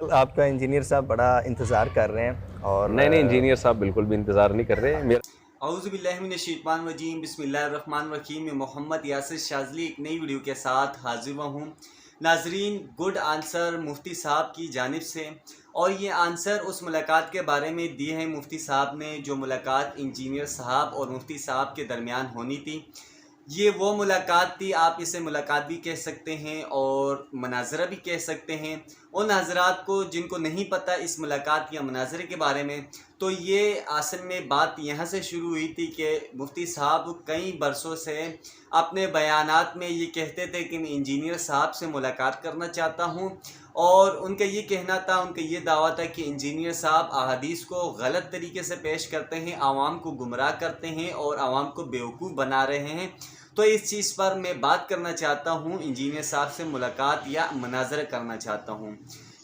آپ کا انجینئر صاحب بڑا انتظار کر رہے ہیں اور نہیں انجینئر صاحب بالکل بھی انتظار نہیں کر رہے میرا اعوذ باللہ من الشیطان الرجیم، بسم اللہ الرحمن الرحیم۔ میں محمد یاسر شاذلی ایک نئی ویڈیو کے ساتھ حاضر ہوں۔ ناظرین، گڈ آنسر مفتی صاحب کی جانب سے، اور یہ آنسر اس ملاقات کے بارے میں دی ہے مفتی صاحب نے جو ملاقات انجینئر صاحب اور مفتی صاحب کے درمیان ہونی تھی۔ یہ وہ ملاقات تھی، آپ اسے ملاقات بھی کہہ سکتے ہیں اور مناظرہ بھی کہہ سکتے ہیں۔ ان حضرات کو جن کو نہیں پتہ اس ملاقات یا مناظرے کے بارے میں، تو یہ اصل میں بات یہاں سے شروع ہوئی تھی کہ مفتی صاحب کئی برسوں سے اپنے بیانات میں یہ کہتے تھے کہ میں انجینئر صاحب سے ملاقات کرنا چاہتا ہوں، اور ان کا یہ کہنا تھا، ان کا یہ دعویٰ تھا کہ انجینئر صاحب احادیث کو غلط طریقے سے پیش کرتے ہیں، عوام کو گمراہ کرتے ہیں اور عوام کو بیوقوف بنا رہے ہیں۔ تو اس چیز پر میں بات کرنا چاہتا ہوں، انجینئر صاحب سے ملاقات یا مناظرہ کرنا چاہتا ہوں۔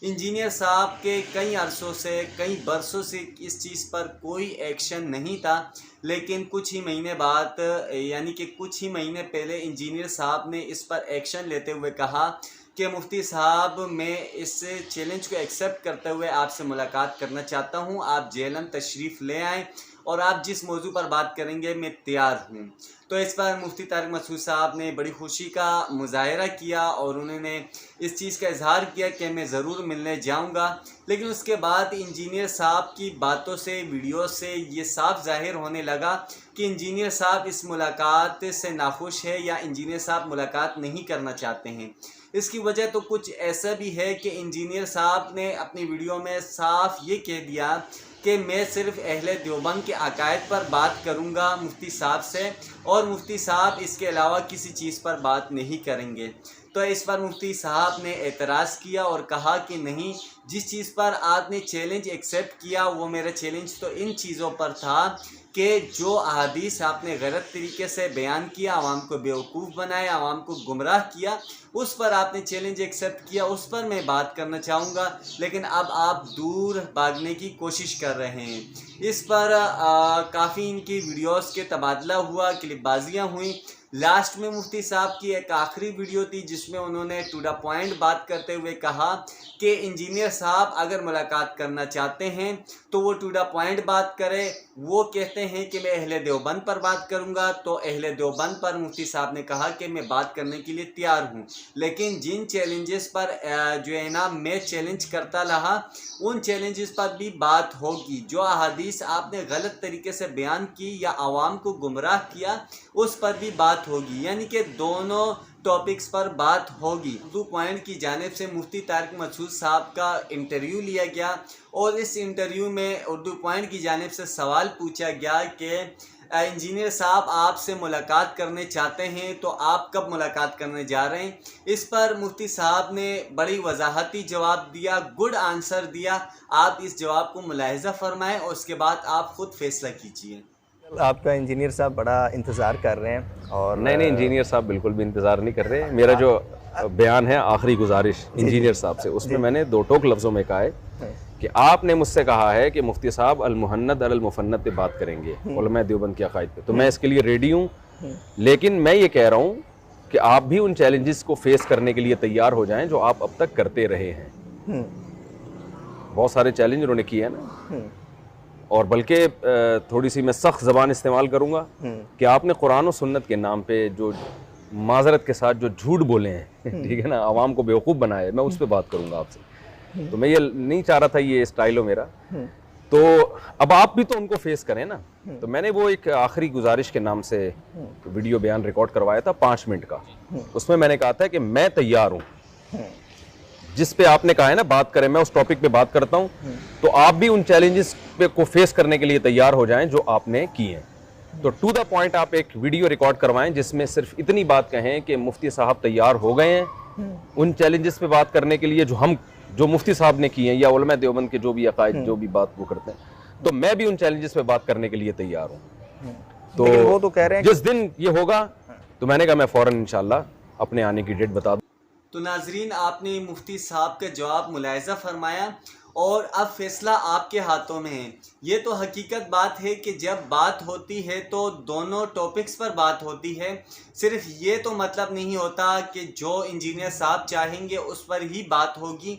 انجینئر صاحب کے کئی عرصوں سے، کئی برسوں سے اس چیز پر کوئی ایکشن نہیں تھا، لیکن کچھ ہی مہینے بعد، یعنی کہ کچھ ہی مہینے پہلے انجینئر صاحب نے اس پر ایکشن لیتے ہوئے کہا کہ مفتی صاحب، میں اس چیلنج کو ایکسیپٹ کرتے ہوئے آپ سے ملاقات کرنا چاہتا ہوں، آپ جیلم تشریف لے آئیں اور آپ جس موضوع پر بات کریں گے میں تیار ہوں۔ تو اس پر مفتی طارق مسعود صاحب نے بڑی خوشی کا مظاہرہ کیا اور انہوں نے اس چیز کا اظہار کیا کہ میں ضرور ملنے جاؤں گا، لیکن اس کے بعد انجینئر صاحب کی باتوں سے، ویڈیو سے یہ صاف ظاہر ہونے لگا کہ انجینئر صاحب اس ملاقات سے ناخوش ہے یا انجینئر صاحب ملاقات نہیں کرنا چاہتے ہیں۔ اس کی وجہ تو کچھ ایسا بھی ہے کہ انجینئر صاحب نے اپنی ویڈیو میں صاف یہ کہہ دیا کہ میں صرف اہل دیوبند کے عقائد پر بات کروں گا مفتی صاحب سے، اور مفتی صاحب اس کے علاوہ کسی چیز پر بات نہیں کریں گے۔ تو اس پر مفتی صاحب نے اعتراض کیا اور کہا کہ نہیں، جس چیز پر آپ نے چیلنج ایکسیپٹ کیا وہ میرا چیلنج تو ان چیزوں پر تھا کہ جو احادیث آپ نے غلط طریقے سے بیان کیا، عوام کو بیوقوف بنایا، عوام کو گمراہ کیا، اس پر آپ نے چیلنج ایکسیپٹ کیا، اس پر میں بات کرنا چاہوں گا، لیکن اب آپ دور بھاگنے کی کوشش کر رہے ہیں۔ اس پر کافی ان کی ویڈیوز کے تبادلہ ہوا، کلپ بازیاں ہوئیں۔ لاسٹ میں مفتی صاحب کی ایک آخری ویڈیو تھی جس میں انہوں نے ٹو دا پوائنٹ بات کرتے ہوئے کہا کہ انجینئر صاحب اگر ملاقات کرنا چاہتے ہیں تو وہ ٹو دا پوائنٹ بات کرے۔ وہ کہتے ہیں کہ میں اہل دیوبند پر بات کروں گا، تو اہل دیوبند پر مفتی صاحب نے کہا کہ میں بات کرنے کے لیے تیار ہوں، لیکن جن چیلنجز پر جو ہے نا میں چیلنج کرتا رہا، ان چیلنجز پر بھی بات ہوگی۔ جو احادیث آپ نے غلط طریقے سے بیان کی یا عوام کو گمراہ کیا، اس پر بھی بات ہوگی، یعنی کہ دونوں ٹاپکس پر بات ہوگی۔ اردو پوائنٹ کی جانب سے مفتی طارق مسعود صاحب کا انٹرویو لیا گیا، اور اس انٹرویو میں اردو پوائنٹ کی جانب سے سوال پوچھا گیا کہ انجینئر صاحب آپ سے ملاقات کرنے چاہتے ہیں تو آپ کب ملاقات کرنے جا رہے ہیں؟ اس پر مفتی صاحب نے بڑی وضاحتی جواب دیا، گڈ آنسر دیا۔ آپ اس جواب کو ملاحظہ فرمائیں اور اس کے بعد آپ خود فیصلہ کیجئے۔ آپ کا انجینئر صاحب بڑا انتظار کر رہے ہیں اور نہیں انجینئر صاحب بالکل بھی انتظار نہیں کر رہے میرا جو بیان ہے آخری گزارش انجینئر صاحب سے، اس میں میں نے دو ٹوک لفظوں میں کہا ہے کہ آپ نے مجھ سے کہا ہے کہ مفتی صاحب المحند علی المفند پہ بات کریں گے علماء دیوبند کے عقائد پہ، تو میں اس کے لیے ریڈی ہوں، لیکن میں یہ کہہ رہا ہوں کہ آپ بھی ان چیلنجز کو فیس کرنے کے لیے تیار ہو جائیں جو آپ اب تک کرتے رہے ہیں۔ بہت سارے چیلنج انہوں نے کیے ہیں نا، اور بلکہ تھوڑی سی میں سخت زبان استعمال کروں گا کہ آپ نے قرآن و سنت کے نام پہ جو معذرت کے ساتھ جو جھوٹ بولے ہیں، ٹھیک ہے نا، عوام کو بیوقوف بنائے، میں اس پہ بات کروں گا آپ سے۔ تو میں یہ نہیں چاہ رہا تھا یہ اسٹائل ہو میرا، تو اب آپ بھی تو ان کو فیس کریں نا۔ تو میں نے وہ ایک آخری گزارش کے نام سے ویڈیو بیان ریکارڈ کروایا تھا 5 منٹ کا، اس میں نے کہا تھا کہ میں تیار ہوں، جس پہ آپ نے کہا ہے نا بات کریں، میں اس ٹاپک پہ بات کرتا ہوں، تو آپ بھی ان چیلنجز کو فیس کرنے کے لیے تیار ہو جائیں جو آپ نے کی ہیں۔ تو ٹو دا پوائنٹ آپ ایک ویڈیو ریکارڈ کروائیں جس میں صرف اتنی بات کہیں کہ مفتی صاحب تیار ہو گئے ہیں ان چیلنجز پہ بات کرنے کے لیے جو مفتی صاحب نے کی ہیں، یا علماء دیوبند کے جو بھی عقائد جو بھی بات وہ کرتے ہیں، تو میں بھی ان چیلنجز پہ بات کرنے کے لیے تیار ہوں۔ تو وہ تو کہہ رہے ہیں جس دن یہ ہوگا تو میں نے کہا میں فوراً انشاءاللہ اپنے آنے کی ڈیٹ بتا دوں۔ تو ناظرین، آپ نے مفتی صاحب کا جواب ملاحظہ فرمایا، اور اب فیصلہ آپ کے ہاتھوں میں ہے۔ یہ تو حقیقت بات ہے کہ جب بات ہوتی ہے تو دونوں ٹاپکس پر بات ہوتی ہے، صرف یہ تو مطلب نہیں ہوتا کہ جو انجینئر صاحب چاہیں گے اس پر ہی بات ہوگی۔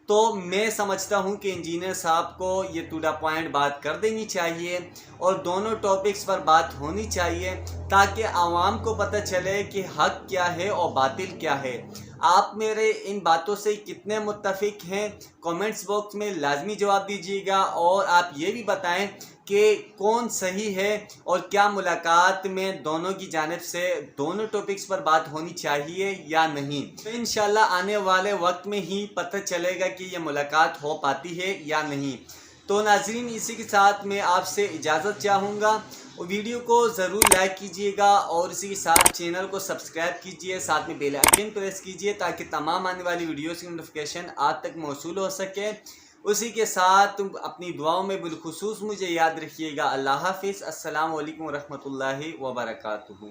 تو میں سمجھتا ہوں کہ انجینئر صاحب کو یہ ٹو دا پوائنٹ بات کر دینی چاہیے اور دونوں ٹاپکس پر بات ہونی چاہیے تاکہ عوام کو پتہ چلے کہ حق کیا ہے اور باطل کیا ہے۔ آپ میرے ان باتوں سے کتنے متفق ہیں کامنٹس باکس میں لازمی جواب دیجیے گا، اور آپ یہ بھی بتائیں کہ کون صحیح ہے اور کیا ملاقات میں دونوں کی جانب سے دونوں ٹاپکس پر بات ہونی چاہیے یا نہیں۔ تو انشاءاللہ آنے والے وقت میں ہی پتہ چلے گا کہ یہ ملاقات ہو پاتی ہے یا نہیں۔ تو ناظرین، اسی کے ساتھ میں آپ سے اجازت چاہوں گا، ویڈیو کو ضرور لائک کیجئے گا اور اسی کے ساتھ چینل کو سبسکرائب کیجئے، ساتھ میں بیل آئیکن پریس کیجئے تاکہ تمام آنے والی ویڈیوز کی نوٹیفیکیشن آپ تک موصول ہو سکے۔ اسی کے ساتھ اپنی دعاؤں میں بالخصوص مجھے یاد رکھیے گا۔ اللہ حافظ۔ السلام علیکم ورحمۃ اللہ وبرکاتہ۔